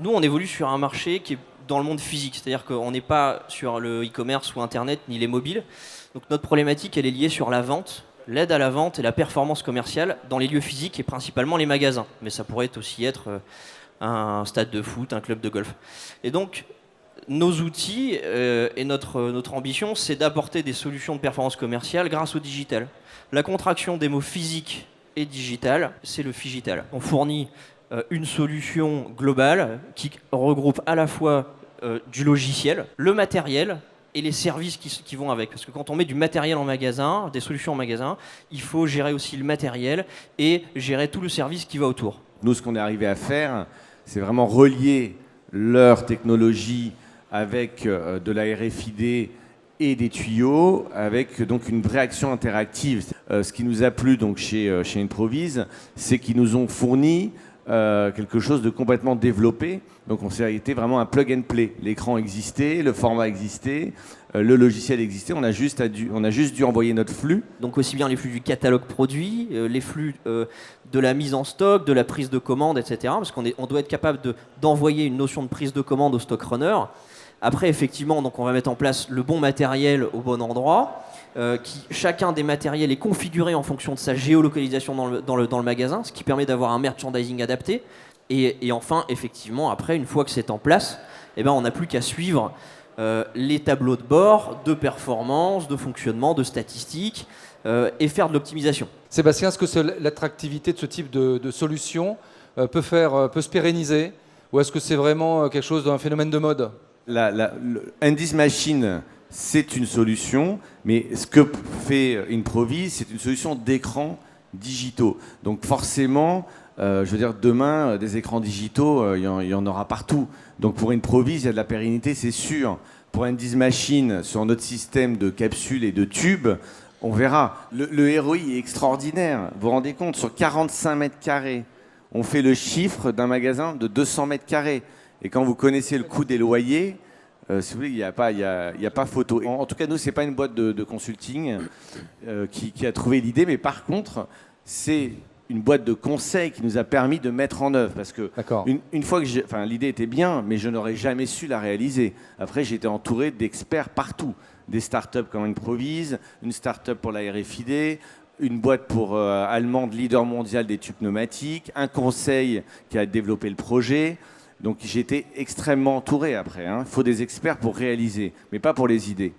Nous, on évolue sur un marché qui est dans le monde physique, c'est-à-dire qu'on n'est pas sur le e-commerce ou Internet ni les mobiles. Donc notre problématique, elle est liée sur la vente, l'aide à la vente et la performance commerciale dans les lieux physiques et principalement les magasins. Mais ça pourrait aussi être un stade de foot, un club de golf. Et donc, nos outils et notre ambition, c'est d'apporter des solutions de performance commerciale grâce au digital. La contraction des mots physique et digital, c'est le Phygital. On fournit une solution globale qui regroupe à la fois du logiciel, le matériel et les services qui vont avec. Parce que quand on met du matériel en magasin, des solutions en magasin, il faut gérer aussi le matériel et gérer tout le service qui va autour. Nous, ce qu'on est arrivé à faire, c'est vraiment relier leur technologie avec de la RFID et des tuyaux, avec donc une vraie action interactive. Ce qui nous a plu donc chez Improvise, c'est qu'ils nous ont fourni quelque chose de complètement développé. Donc on s'est été vraiment un plug and play. L'écran existait, le format existait, le logiciel existait. On a juste dû envoyer notre flux. Donc aussi bien les flux du catalogue produit, les flux de la mise en stock, de la prise de commande, etc. Parce qu'on doit être capable d'envoyer une notion de prise de commande au stock runner. Après, effectivement, donc on va mettre en place le bon matériel au bon endroit. Chacun des matériels est configuré en fonction de sa géolocalisation dans le magasin, ce qui permet d'avoir un merchandising adapté. Et enfin, effectivement, après, une fois que c'est en place, eh ben, on n'a plus qu'à suivre les tableaux de bord, de performance, de fonctionnement, de statistiques, et faire de l'optimisation. Sébastien, est-ce que l'attractivité de ce type de solution peut se pérenniser, ou est-ce que c'est vraiment quelque chose d'un phénomène de mode? Indies Machine, c'est une solution, mais ce que fait Improvise, c'est une solution d'écrans digitaux. Donc forcément, je veux dire, demain, des écrans digitaux, il y en aura partout. Donc pour Improvise, il y a de la pérennité, c'est sûr. Pour Indies Machine, sur notre système de capsules et de tubes, on verra. Le ROI est extraordinaire. Vous vous rendez compte, sur 45 mètres carrés, on fait le chiffre d'un magasin de 200 mètres carrés. Et quand vous connaissez le coût des loyers, si vous voulez, il n'y a pas photo. En tout cas, nous, ce n'est pas une boîte de consulting qui a trouvé l'idée, mais par contre, c'est une boîte de conseil qui nous a permis de mettre en œuvre. Parce que une fois que l'idée était bien, mais je n'aurais jamais su la réaliser. Après, j'ai été entouré d'experts partout. Des startups comme Improvise, une startup pour la RFID, une boîte allemande leader mondial des tubes pneumatiques, un conseil qui a développé le projet. Donc j'ai été extrêmement entouré après. Il faut des experts pour réaliser, mais pas pour les idées.